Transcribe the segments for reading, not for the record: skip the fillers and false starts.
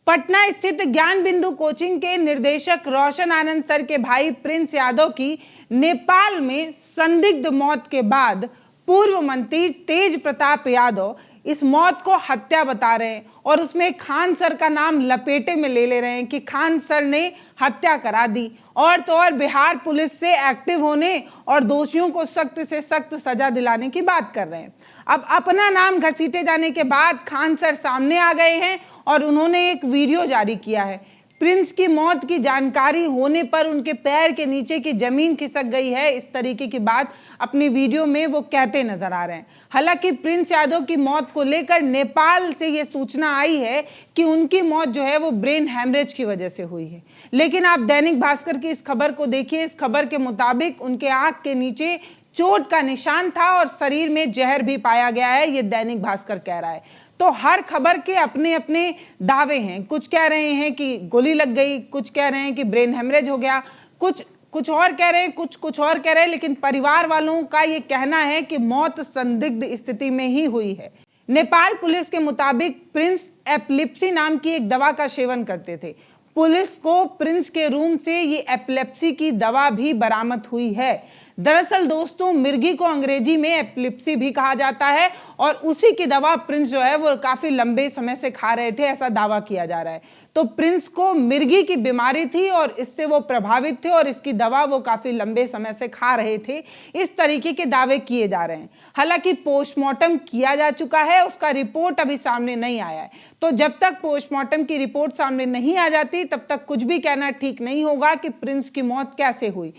पटना स्थित ज्ञान बिंदु कोचिंग के निर्देशक रोशन आनंद सर के भाई प्रिंस यादव की नेपाल में संदिग्ध मौत के बाद पूर्व मंत्री तेज प्रताप यादव इस मौत को हत्या बता रहे हैं और उसमें खान सर का नाम लपेटे में ले रहे हैं कि खान सर ने हत्या करा दी। और तो और बिहार पुलिस से एक्टिव होने और दोषियों को सख्त से सख्त सजा दिलाने की बात कर रहे हैं। अब अपना नाम घसीटे जाने के बाद खान सर सामने आ गए हैं और उन्होंने एक वीडियो जारी किया है। प्रिंस की मौत की जानकारी होने पर उनके पैर के नीचे की जमीन खिसक गई है, इस तरीके की बात अपनी वीडियो में वो कहते नजर आ रहे हैं। हालांकि प्रिंस यादव की मौत को लेकर नेपाल से ये सूचना आई है कि उनकी मौत जो है वो ब्रेन हैमरेज की वजह से हुई है। लेकिन आप दैनिक भास्कर की इस खबर को देखिए। इस खबर के मुताबिक उनके आंख के नीचे चोट का निशान था और शरीर में जहर भी पाया गया है, ये दैनिक भास्कर कह रहा है। तो हर खबर के अपने अपने दावे हैं। कुछ कह रहे हैं कि गोली लग गई, कुछ कह रहे हैं कि ब्रेन हेमरेज हो गया, कुछ और कह रहे हैं, कुछ और कह रहे हैं। लेकिन परिवार वालों का ये कहना है कि मौत संदिग्ध स्थिति में ही हुई है। नेपाल पुलिस के मुताबिक प्रिंस एपिलेप्सी नाम की एक दवा का सेवन करते थे। पुलिस को प्रिंस के रूम से ये एपिलेप्सी की दवा भी बरामद हुई है। दरअसल दोस्तों, मिर्गी को अंग्रेजी में एपिलेप्सी भी कहा जाता है और उसी की दवा प्रिंस जो है वो काफी लंबे समय से खा रहे थे, ऐसा दावा किया जा रहा है। तो प्रिंस को मिर्गी की बीमारी थी और इससे वो प्रभावित थे और इसकी दवा वो काफी लंबे समय से खा रहे थे, इस तरीके के दावे किए जा रहे हैं। हालांकि पोस्टमार्टम किया जा चुका है, उसका रिपोर्ट अभी सामने नहीं आया है। तो जब तक पोस्टमार्टम की रिपोर्ट सामने नहीं आ जाती तब तक कुछ भी कहना ठीक नहीं होगा कि प्रिंस की मौत कैसे हुई,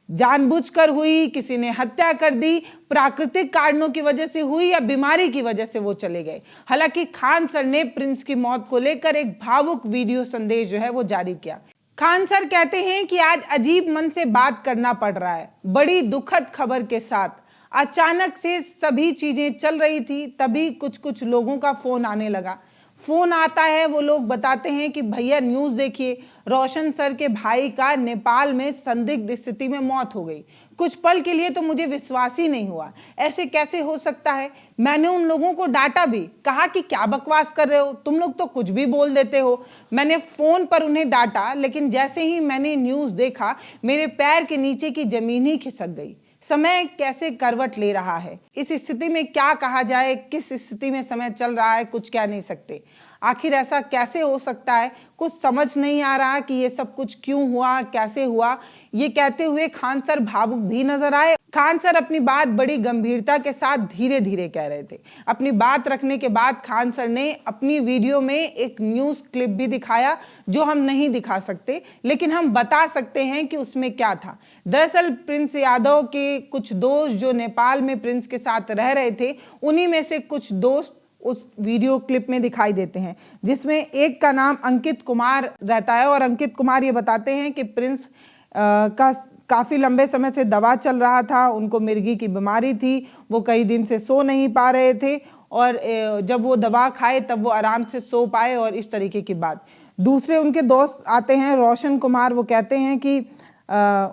जानबूझकर हुई, किसी ने हत्या कर दी, प्राकृतिक कारणों की वजह से हुई या बीमारी की वजह से वो चले गए। हालांकि खान सर ने प्रिंस की मौत को लेकर एक भावुक वीडियो संदेश जो है वो जारी किया। खान सर कहते हैं कि आज अजीब मन से बात करना पड़ रहा है, बड़ी दुखद खबर के साथ। अचानक से सभी चीजें चल रही थी, तभी कुछ लोगों का फोन आने लगा। फोन आता है, वो लोग बताते हैं कि भैया न्यूज़ देखिए, रोशन सर के भाई का नेपाल में संदिग्ध स्थिति में मौत हो गई। कुछ पल के लिए तो मुझे विश्वास ही नहीं हुआ, ऐसे कैसे हो सकता है। मैंने उन लोगों को डांटा भी, कहा कि क्या बकवास कर रहे हो, तुम लोग तो कुछ भी बोल देते हो। मैंने फ़ोन पर उन्हें डांटा, लेकिन जैसे ही मैंने न्यूज़ देखा मेरे पैर के नीचे की ज़मीन ही खिसक गई। समय कैसे करवट ले रहा है, इस स्थिति में क्या कहा जाए, किस स्थिति में समय चल रहा है, कुछ कह नहीं सकते। आखिर ऐसा कैसे हो सकता है, कुछ समझ नहीं आ रहा कि ये सब कुछ क्यों हुआ, कैसे हुआ। ये कहते हुए खान सर भावुक भी नजर आए। खान सर अपनी बात बड़ी गंभीरता के साथ धीरे धीरे कह रहे थे। अपनी बात रखने के बाद खान सर ने अपनी वीडियो में एक न्यूज़ क्लिप भी दिखाया जो हम नहीं दिखा सकते, लेकिन हम बता सकते हैं कि उसमें क्या था। दरअसल प्रिंस यादव के कुछ दोस्त जो नेपाल में प्रिंस के साथ रह रहे थे, उन्हीं में से कुछ दोस्त उस वीडियो क्लिप में दिखाई देते हैं, जिसमें एक का नाम अंकित कुमार रहता है। और अंकित कुमार ये बताते हैं कि प्रिंस का काफ़ी लंबे समय से दवा चल रहा था, उनको मिर्गी की बीमारी थी, वो कई दिन से सो नहीं पा रहे थे और जब वो दवा खाए तब वो आराम से सो पाए और इस तरीके की बात। दूसरे उनके दोस्त आते हैं रोशन कुमार, वो कहते हैं कि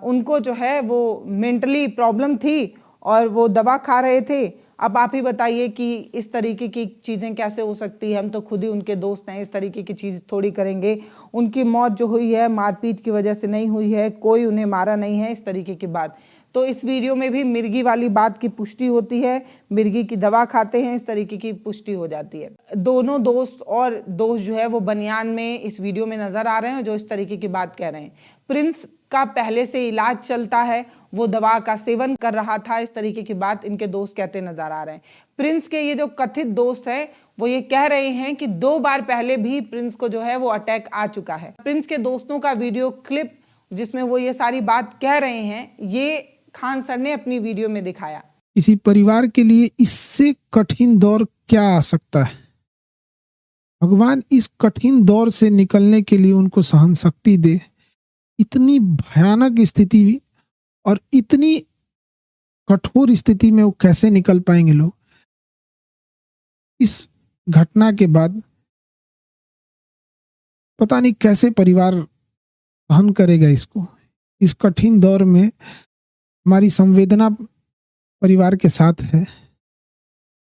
उनको जो है वो मेंटली प्रॉब्लम थी और वो दवा खा रहे थे। अब आप ही बताइए कि इस तरीके की चीज़ें कैसे हो सकती है, हम तो खुद ही उनके दोस्त हैं, इस तरीके की चीज़ थोड़ी करेंगे। उनकी मौत जो हुई है मारपीट की वजह से नहीं हुई है, कोई उन्हें मारा नहीं है, इस तरीके की बात। तो इस वीडियो में भी मिर्गी वाली बात की पुष्टि होती है, मिर्गी की दवा खाते हैं, इस तरीके की पुष्टि हो जाती है। दोनों दोस्त और दोस्त जो है वो बनियान में इस वीडियो में नजर आ रहे हैं जो इस तरीके की बात कह रहे हैं। प्रिंस का पहले से इलाज चलता है, वो दवा का सेवन कर रहा था, इस तरीके की बात इनके दोस्त कहते नजर आ रहे हैं। प्रिंस के ये जो कथित दोस्त हैं वो ये कह रहे हैं कि 2 बार पहले भी प्रिंस को जो है वो अटैक आ चुका है। प्रिंस के दोस्तों का वीडियो क्लिप जिसमें वो ये सारी बात कह रहे हैं, ये खान सर ने अपनी वीडियो में दिखाया। किसी परिवार के लिए इससे कठिन दौर क्या आ सकता है। भगवान इस कठिन दौर से निकलने के लिए उनको सहन शक्ति दे। इतनी भयानक स्थिति और इतनी कठोर स्थिति में वो कैसे निकल पाएंगे लोग। इस घटना के बाद पता नहीं कैसे परिवार सहन करेगा इसको। इस कठिन दौर में हमारी संवेदना परिवार के साथ है।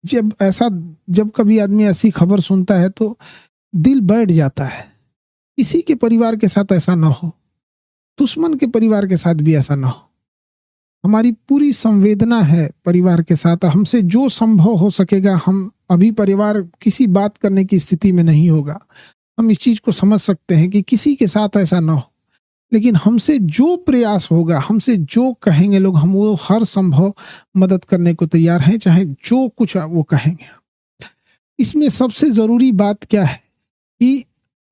जब कभी आदमी ऐसी खबर सुनता है तो दिल बैठ जाता है। किसी के परिवार के साथ ऐसा ना हो, दुश्मन के परिवार के साथ भी ऐसा ना हो। हमारी पूरी संवेदना है परिवार के साथ, हमसे जो संभव हो सकेगा हम अभी परिवार किसी बात करने की स्थिति में नहीं होगा। हम इस चीज को समझ सकते हैं कि किसी के साथ ऐसा ना हो, लेकिन हमसे जो प्रयास होगा, हमसे जो कहेंगे लोग, हम वो हर संभव मदद करने को तैयार हैं, चाहे जो कुछ वो कहेंगे। इसमें सबसे जरूरी बात क्या है कि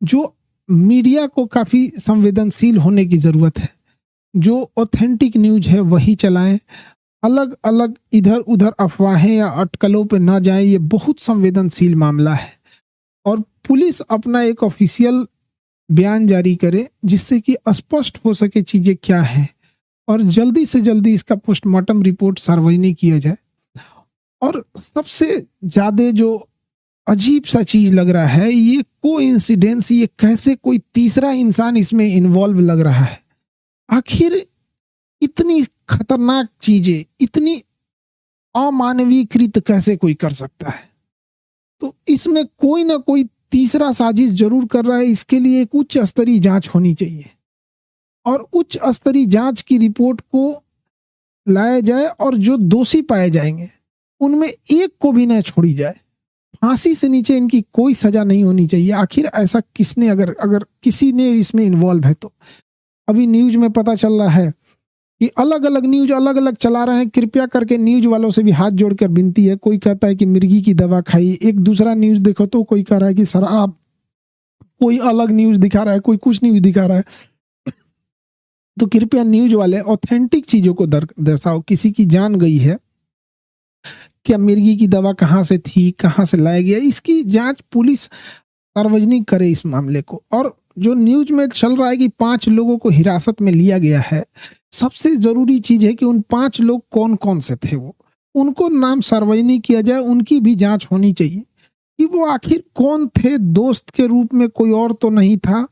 जो मीडिया को काफी संवेदनशील होने की जरूरत है। जो ऑथेंटिक न्यूज है वही चलाएं, अलग अलग इधर उधर अफवाहें या अटकलों पे ना जाएं। ये बहुत संवेदनशील मामला है और पुलिस अपना एक ऑफिशियल बयान जारी करे जिससे कि स्पष्ट हो सके चीजें क्या हैं और जल्दी से जल्दी इसका पोस्टमार्टम रिपोर्ट सार्वजनिक किया जाए। और सबसे ज्यादा जो अजीब सा चीज लग रहा है, ये कोइंसिडेंस, ये कैसे कोई तीसरा इंसान इसमें इन्वॉल्व लग रहा है। आखिर इतनी खतरनाक चीजें इतनी अमानवीकृत कैसे कोई कर सकता है? तो इसमें कोई ना कोई तीसरा साजिश जरूर कर रहा है। इसके लिए एक उच्च स्तरीय जांच होनी चाहिए और उच्च स्तरीय जांच की रिपोर्ट को लाया जाए और जो दोषी पाए जाएंगे उनमें एक को भी न छोड़ी जाए। फांसी से नीचे इनकी कोई सजा नहीं होनी चाहिए। आखिर ऐसा किसने, अगर किसी ने इसमें इन्वॉल्व है तो। अभी न्यूज में पता चल रहा है कि अलग अलग न्यूज अलग अलग चला रहे हैं। कृपया करके न्यूज वालों से भी हाथ जोड़कर विनती है। कोई कहता है कि मिर्गी की दवा खाई, एक दूसरा न्यूज देखो तो कोई कह रहा है कि शराब, कोई अलग न्यूज दिखा रहा है, कोई कुछ न्यूज दिखा रहा है। तो कृपया न्यूज वाले ऑथेंटिक चीजों को दर्शाओ। किसी की जान गई है, क्या मिर्गी की दवा कहाँ से थी, कहाँ से लाया गया, इसकी जांच पुलिस सार्वजनिक करे इस मामले को। और जो न्यूज में चल रहा है कि 5 लोगों को हिरासत में लिया गया है, सबसे जरूरी चीज है कि उन 5 लोग कौन कौन से थे, वो उनको नाम सार्वजनिक किया जाए। उनकी भी जांच होनी चाहिए कि वो आखिर कौन थे। दोस्त के रूप में कोई और तो नहीं था।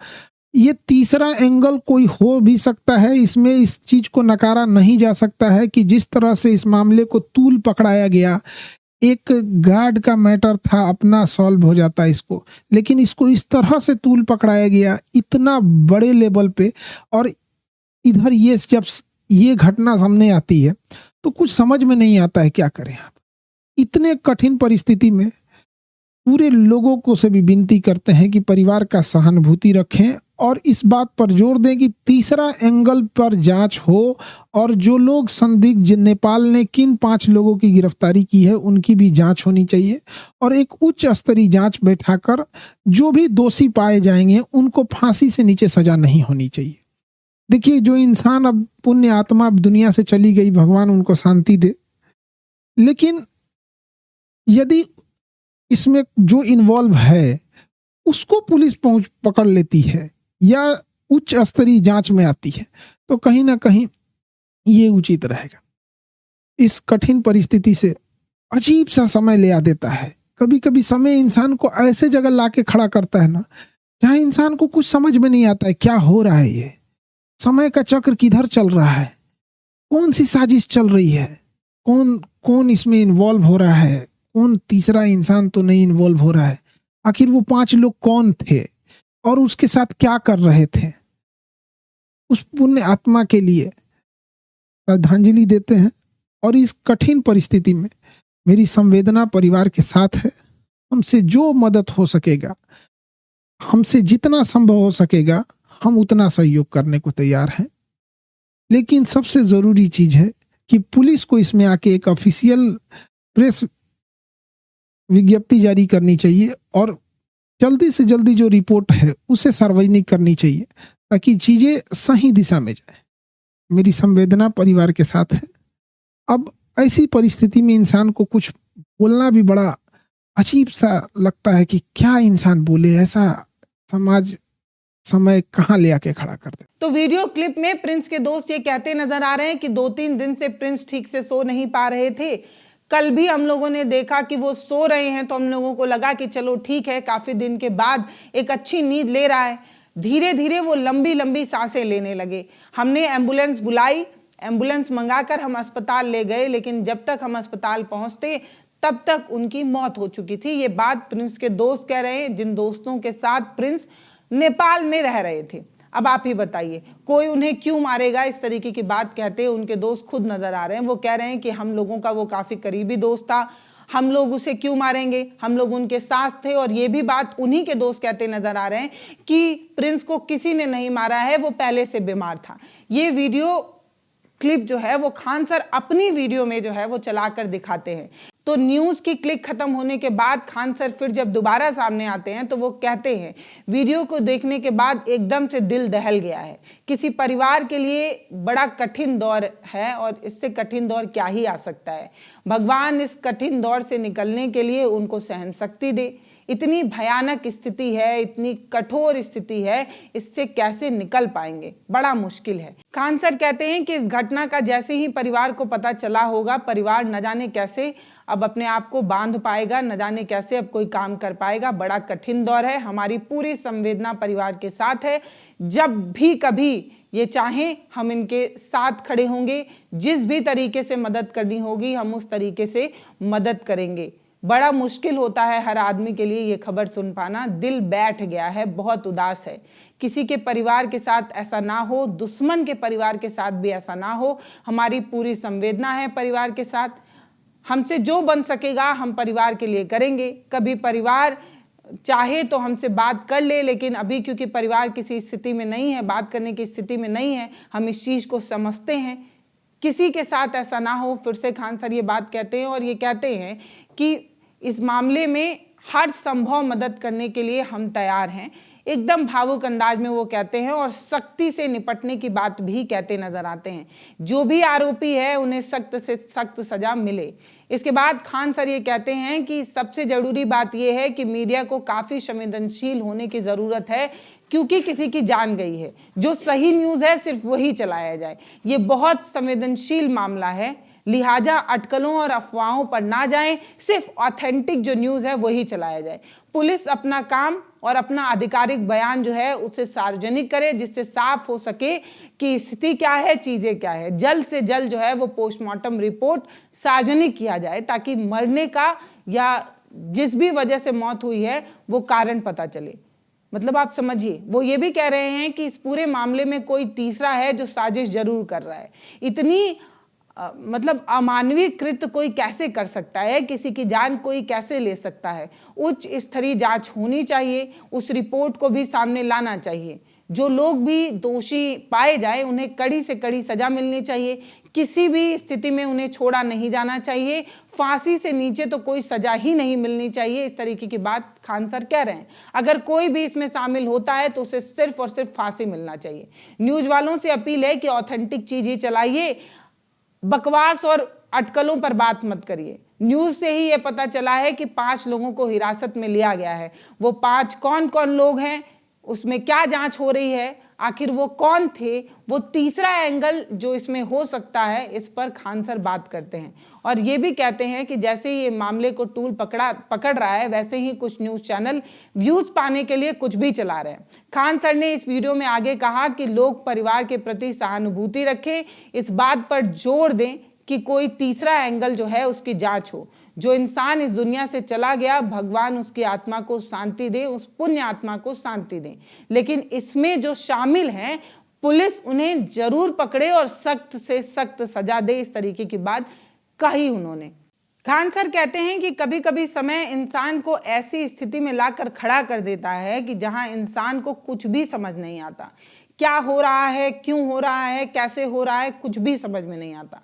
ये तीसरा एंगल कोई हो भी सकता है इसमें। इस चीज को नकारा नहीं जा सकता है कि जिस तरह से इस मामले को तूल पकड़ाया गया, एक गार्ड का मैटर था, अपना सॉल्व हो जाता इसको, लेकिन इसको इस तरह से तूल पकड़ाया गया इतना बड़े लेवल पे। और इधर ये जब ये घटना सामने आती है तो कुछ समझ में नहीं आता है क्या करें आप। इतने कठिन परिस्थिति में पूरे लोगों को से भी विनती करते हैं कि परिवार का सहानुभूति रखें और इस बात पर जोर दें कि तीसरा एंगल पर जांच हो और जो लोग संदिग्ध, नेपाल ने किन 5 लोगों की गिरफ्तारी की है उनकी भी जांच होनी चाहिए और एक उच्च स्तरीय जांच बैठाकर जो भी दोषी पाए जाएंगे उनको फांसी से नीचे सजा नहीं होनी चाहिए। देखिए, जो इंसान अब पुण्य आत्मा अब दुनिया से चली गई, भगवान उनको शांति दे, लेकिन यदि इसमें जो इन्वॉल्व है उसको पुलिस पकड़ लेती है या उच्च स्तरीय जांच में आती है तो कहीं ना कहीं ये उचित रहेगा। इस कठिन परिस्थिति से अजीब सा समय ले आ देता है। कभी कभी समय इंसान को ऐसे जगह लाके खड़ा करता है ना, जहां इंसान को कुछ समझ में नहीं आता है क्या हो रहा है। ये समय का चक्र किधर चल रहा है, कौन सी साजिश चल रही है, कौन कौन इसमें इन्वॉल्व हो रहा है, कौन तीसरा इंसान तो नहीं इन्वॉल्व हो रहा है। आखिर वो 5 लोग कौन थे और उसके साथ क्या कर रहे थे। उस पुण्य आत्मा के लिए श्रद्धांजलि देते हैं और इस कठिन परिस्थिति में मेरी संवेदना परिवार के साथ है। हमसे जो मदद हो सकेगा, हमसे जितना संभव हो सकेगा, हम उतना सहयोग करने को तैयार हैं। लेकिन सबसे जरूरी चीज है कि पुलिस को इसमें आके एक ऑफिशियल प्रेस विज्ञप्ति जारी करनी चाहिए और जल्दी से जल्दी जो रिपोर्ट है उसे सार्वजनिक करनी चाहिए ताकि चीजें सही दिशा में जाए। मेरी संवेदना परिवार के साथ है। अब ऐसी परिस्थिति में इंसान को कुछ बोलना भी बड़ा अजीब सा लगता है कि क्या इंसान बोले। ऐसा समाज समय कहाँ ले आके खड़ा कर दे। तो वीडियो क्लिप में प्रिंस के दोस्त ये कहते नजर आ रहे हैं कि 2-3 दिन से प्रिंस ठीक से सो नहीं पा रहे थे। कल भी हम लोगों ने देखा कि वो सो रहे हैं तो हम लोगों को लगा कि चलो ठीक है, काफी दिन के बाद एक अच्छी नींद ले रहा है। धीरे धीरे वो लंबी लंबी सांसें लेने लगे। हमने एम्बुलेंस बुलाई, एम्बुलेंस मंगाकर हम अस्पताल ले गए, लेकिन जब तक हम अस्पताल पहुंचते तब तक उनकी मौत हो चुकी थी। ये बात प्रिंस के दोस्त कह रहे हैं, जिन दोस्तों के साथ प्रिंस नेपाल में रह रहे थे। अब आप ही बताइए, कोई उन्हें क्यों मारेगा? इस तरीके की बात कहते हैं उनके दोस्त खुद नजर आ रहे हैं। वो कह रहे हैं कि हम लोगों का वो काफी करीबी दोस्त था, हम लोग उसे क्यों मारेंगे, हम लोग उनके साथ थे। और ये भी बात उन्हीं के दोस्त कहते नजर आ रहे हैं कि प्रिंस को किसी ने नहीं मारा है, वो पहले से बीमार था। ये वीडियो क्लिप जो है वो खान सर अपनी वीडियो में जो है वो चलाकर दिखाते हैं। तो न्यूज की क्लिक खत्म होने के बाद खान सर फिर जब दोबारा सामने आते हैं तो वो कहते हैं, वीडियो को देखने के बाद एकदम से दिल दहल गया है। किसी परिवार के लिए बड़ा कठिन दौर है और इससे कठिन दौर क्या ही आ सकता है। भगवान इस कठिन दौर से निकलने के लिए उनको सहन शक्ति दे। इतनी भयानक स्थिति है, इतनी कठोर स्थिति है, इससे कैसे निकल पाएंगे, बड़ा मुश्किल है। खान सर कहते हैं कि इस घटना का जैसे ही परिवार को पता चला होगा, परिवार न जाने कैसे अब अपने आप को बांध पाएगा, न जाने कैसे अब कोई काम कर पाएगा। बड़ा कठिन दौर है, हमारी पूरी संवेदना परिवार के साथ है। जब भी कभी ये चाहें हम इनके साथ खड़े होंगे, जिस भी तरीके से मदद करनी होगी हम उस तरीके से मदद करेंगे। बड़ा मुश्किल होता है हर आदमी के लिए ये खबर सुन पाना। दिल बैठ गया है, बहुत उदास है। किसी के परिवार के साथ ऐसा ना हो, दुश्मन के परिवार के साथ भी ऐसा ना हो। हमारी पूरी संवेदना है परिवार के साथ। हमसे जो बन सकेगा हम परिवार के लिए करेंगे। कभी परिवार चाहे तो हमसे बात कर ले, लेकिन अभी क्योंकि परिवार किसी स्थिति में नहीं है, बात करने की स्थिति में नहीं है, हम इस चीज़ को समझते हैं। किसी के साथ ऐसा ना हो, फिर से खान सर ये बात कहते हैं और ये कहते हैं कि इस मामले में हर संभव मदद करने के लिए हम तैयार हैं। एकदम भावुक अंदाज में वो कहते हैं और सख्ती से निपटने की बात भी कहते नजर आते हैं। जो भी आरोपी है उन्हें सख्त से सख्त सजा मिले। इसके बाद खान सर ये कहते हैं कि सबसे जरूरी बात यह है कि मीडिया को काफ़ी संवेदनशील होने की ज़रूरत है, क्योंकि किसी की जान गई है। जो सही न्यूज़ है सिर्फ वही चलाया जाए। ये बहुत संवेदनशील मामला है, लिहाजा अटकलों और अफवाहों पर ना जाएं, सिर्फ ऑथेंटिक जो न्यूज़ है वही चलाया जाए। पुलिस अपना काम और अपना आधिकारिक बयान जो है उसे सार्वजनिक करे, जिससे साफ हो सके कि स्थिति क्या है, चीज़ें क्या है। जल्द से जल्द जो है वो पोस्टमार्टम रिपोर्ट सार्वजनिक किया जाए, ताकि मरने का या जिस भी वजह से मौत हुई है वो कारण पता चले। मतलब आप समझिए, वो ये भी कह रहे हैं कि इस पूरे मामले में कोई तीसरा है जो साजिश जरूर कर रहा है। इतनी मतलब अमानवीय कृत्य कोई कैसे कर सकता है, किसी की जान कोई कैसे ले सकता है। उच्च स्तरीय जांच होनी चाहिए, उस रिपोर्ट को भी सामने लाना चाहिए। जो लोग भी दोषी पाए जाए उन्हें कड़ी से कड़ी सजा मिलनी चाहिए। किसी भी स्थिति में उन्हें छोड़ा नहीं जाना चाहिए। फांसी से नीचे तो कोई सजा ही नहीं मिलनी चाहिए। इस तरीके की बात खान सर कह रहे हैं। अगर कोई भी इसमें शामिल होता है तो उसे सिर्फ और सिर्फ फांसी मिलना चाहिए। न्यूज वालों से अपील है कि ऑथेंटिक चीज ही चलाइए, बकवास और अटकलों पर बात मत करिए। न्यूज से ही यह पता चला है कि 5 लोगों को हिरासत में लिया गया है। वो 5 कौन कौन लोग हैं, उसमें क्या जांच हो रही है, आखिर वो कौन थे, वो तीसरा एंगल जो इसमें हो सकता है, इस पर खान सर बात करते हैं। और ये भी कहते हैं कि जैसे ये मामले को टूल पकड़ रहा है, वैसे ही कुछ न्यूज़ चैनल व्यूज़ पाने के लिए कुछ भी चला रहे हैं। खान सर ने इस वीडियो में आगे कहा कि लोग परिवार के प्रति सहानुभूति रखें, इस बात पर जोर दें कि कोई तीसरा एंगल जो है उसकी जांच हो। जो इंसान इस दुनिया से चला गया, भगवान उसकी आत्मा को शांति दे, उस पुण्य आत्मा को शांति दे। लेकिन इसमें जो शामिल हैं, पुलिस उन्हें जरूर पकड़े और सख्त से सख्त सजा दे। इस तरीके की बात कही उन्होंने। खान सर कहते हैं कि कभी कभी समय इंसान को ऐसी स्थिति में लाकर खड़ा कर देता है कि जहां इंसान को कुछ भी समझ नहीं आता। क्या हो रहा है, क्यों हो रहा है, कैसे हो रहा है, कुछ भी समझ में नहीं आता।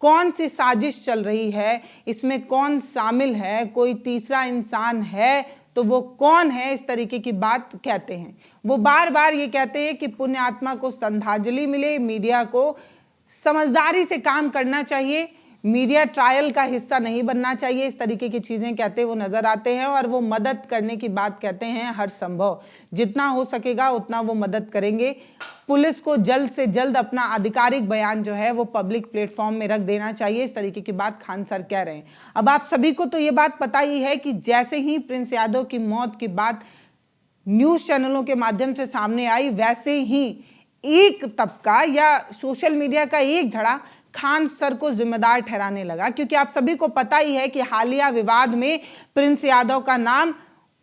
कौन सी साजिश चल रही है, इसमें कौन शामिल है, कोई तीसरा इंसान है तो वो कौन है, इस तरीके की बात कहते हैं। वो बार बार ये कहते हैं कि पुण्य आत्मा को श्रद्धांजलि मिले, मीडिया को समझदारी से काम करना चाहिए, मीडिया ट्रायल का हिस्सा नहीं बनना चाहिए। इस तरीके की चीज़ें कहते वो नज़र आते हैं। और वो मदद करने की बात कहते हैं, हर संभव जितना हो सकेगा उतना वो मदद करेंगे। पुलिस को जल्द से जल्द अपना आधिकारिक बयान जो है वो पब्लिक प्लेटफॉर्म में रख देना चाहिए। इस तरीके की बात खान सर कह रहे हैं। अब आप सभी को तो ये बात पता ही है कि जैसे ही प्रिंस यादव की मौत की बात न्यूज़ चैनलों के माध्यम से सामने आई, वैसे ही एक तबका या सोशल मीडिया का एक धड़ा खान सर को जिम्मेदार ठहराने लगा। क्योंकि आप सभी को पता ही है कि हालिया विवाद में प्रिंस यादव का नाम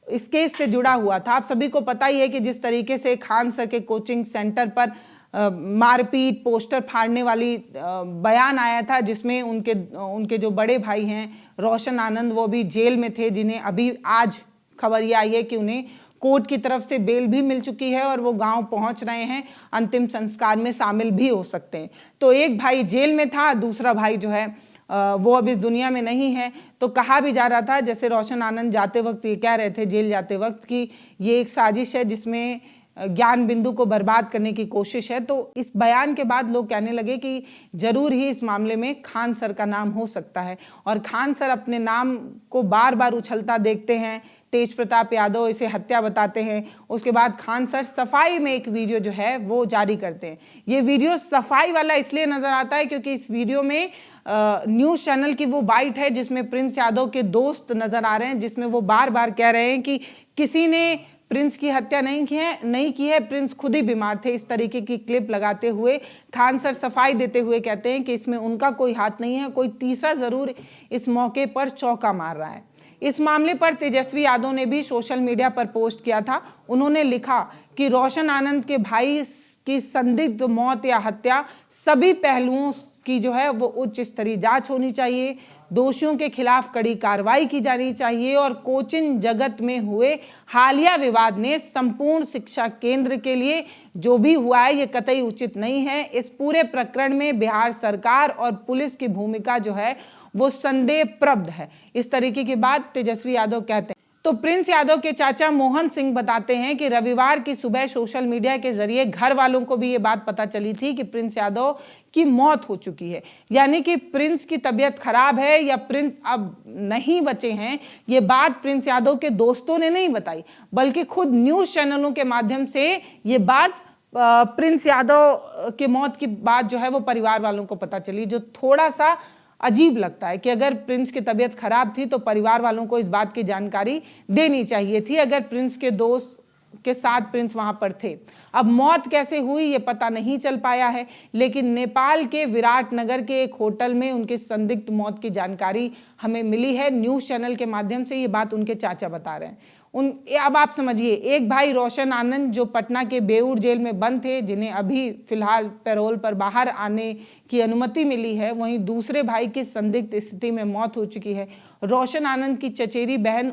इस केस से जुड़ा हुआ था। आप सभी को पता ही है कि जिस तरीके से खान सर के कोचिंग सेंटर पर मारपीट, पोस्टर फाड़ने वाली बयान आया था, जिसमें उनके जो बड़े भाई हैं रोशन आनंद, वो भी जेल में थे, जिन्हें अभी आज खबर ये आई है कि उन्हें कोर्ट की तरफ से बेल भी मिल चुकी है और वो गांव पहुंच रहे हैं, अंतिम संस्कार में शामिल भी हो सकते हैं। तो एक भाई जेल में था, दूसरा भाई जो है वो अब इस दुनिया में नहीं है। तो कहा भी जा रहा था, जैसे रोशन आनंद जाते वक्त ये कह रहे थे जेल जाते वक्त, कि ये एक साजिश है जिसमें ज्ञान बिंदु को बर्बाद करने की कोशिश है। तो इस बयान के बाद लोग कहने लगे कि जरूर ही इस मामले में खान सर का नाम हो सकता है, और खान सर अपने नाम को बार बार उछलता देखते हैं। तेज प्रताप यादव इसे हत्या बताते हैं। उसके बाद खान सर सफाई में एक वीडियो जो है वो जारी करते हैं। ये वीडियो सफाई वाला इसलिए नजर आता है क्योंकि इस वीडियो में न्यूज़ चैनल की वो बाइट है जिसमें प्रिंस यादव के दोस्त नजर आ रहे हैं, जिसमें वो बार बार कह रहे हैं कि किसी ने प्रिंस की हत्या नहीं की है, प्रिंस खुद ही बीमार थे। इस तरीके की क्लिप लगाते हुए खान सर सफाई देते हुए कहते हैं कि इसमें उनका कोई हाथ नहीं है, कोई तीसरा जरूर इस मौके पर चौका मार रहा है। इस मामले पर तेजस्वी यादव ने भी सोशल मीडिया पर पोस्ट किया था। उन्होंने लिखा कि रोशन आनंद के भाई की संदिग्ध मौत या हत्या सभी पहलुओं की जो है वो उच्च स्तरीय जांच होनी चाहिए, दोषियों के खिलाफ कड़ी कार्रवाई की जानी चाहिए, और कोचिंग जगत में हुए हालिया विवाद ने संपूर्ण शिक्षा केंद्र के लिए जो भी हुआ है ये कतई उचित नहीं है। इस पूरे प्रकरण में बिहार सरकार और पुलिस की भूमिका जो है वो संदेहप्रद है। इस तरीके की बात तेजस्वी यादव कहते हैं। तो प्रिंस यादव के चाचा मोहन सिंह बताते हैं कि रविवार की सुबह सोशल मीडिया के जरिए घर वालों को भी ये बात पता चली थी कि प्रिंस यादव की मौत हो चुकी है, यानी कि प्रिंस की तबीयत खराब है या प्रिंस अब नहीं बचे हैं। ये बात प्रिंस यादव के दोस्तों ने नहीं बताई, बल्कि खुद न्यूज़ चैनलों के माध्यम से ये बात प्रिंस यादव की मौत की बात जो है वो परिवार वालों को पता चली, जो थोड़ा सा अजीब लगता है कि अगर प्रिंस की तबीयत खराब थी तो परिवार वालों को इस बात की जानकारी देनी चाहिए थी, अगर प्रिंस के दोस्त के साथ प्रिंस वहां पर थे। अब मौत कैसे हुई ये पता नहीं चल पाया है, लेकिन नेपाल के विराटनगर के एक होटल में उनकी संदिग्ध मौत की जानकारी हमें मिली है। न्यूज़ चैनल के माध्यम से ये बात उनके चाचा बता रहे हैं। अब आप समझिए, एक भाई रोशन आनंद जो पटना के बेऊर जेल में बंद थे, जिन्हें अभी फिलहाल पैरोल पर बाहर आने की अनुमति मिली है, वहीं दूसरे भाई की संदिग्ध स्थिति में मौत हो चुकी है। रोशन आनंद की चचेरी बहन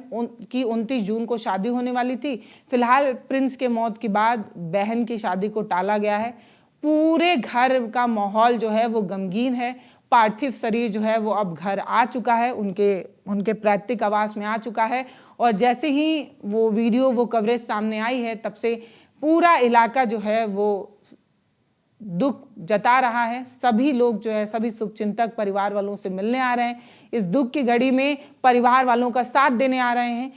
की 29 जून को शादी होने वाली थी। फिलहाल प्रिंस के मौत के बाद बहन की शादी को टाला गया है। पूरे घर का माहौल जो है वो गमगीन है। पार्थिव शरीर जो है वो अब घर आ चुका है, उनके पैतृक आवास में आ चुका है, और जैसे ही वो वीडियो वो कवरेज सामने आई है तब से पूरा इलाका जो है वो दुख जता रहा है। सभी लोग जो है, सभी शुभचिंतक परिवार वालों से मिलने आ रहे हैं, इस दुख की घड़ी में परिवार वालों का साथ देने आ रहे हैं।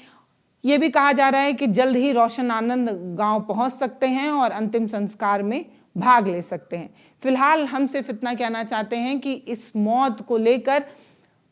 ये भी कहा जा रहा है कि जल्द ही रोशन आनंद गांव पहुंच सकते हैं और अंतिम संस्कार में भाग ले सकते हैं। फिलहाल हम सिर्फ इतना कहना चाहते हैं कि इस मौत को लेकर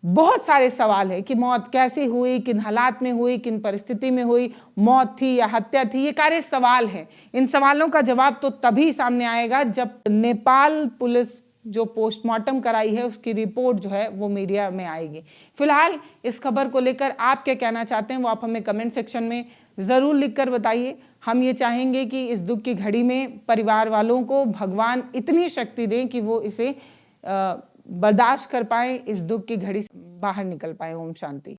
बहुत सारे सवाल है कि मौत कैसे हुई, किन हालात में हुई, किन परिस्थिति में हुई, मौत थी या हत्या थी, ये सारे सवाल हैं। इन सवालों का जवाब तो तभी सामने आएगा जब नेपाल पुलिस जो पोस्टमार्टम कराई है उसकी रिपोर्ट जो है वो मीडिया में आएगी। फिलहाल इस खबर को लेकर आप क्या कहना चाहते हैं वो आप हमें कमेंट सेक्शन में ज़रूर लिखकर बताइए। हम ये चाहेंगे कि इस दुख की घड़ी में परिवार वालों को भगवान इतनी शक्ति दें कि वो इसे बर्दाश्त कर पाए, इस दुख की घड़ी से बाहर निकल पाए। ओम शांति।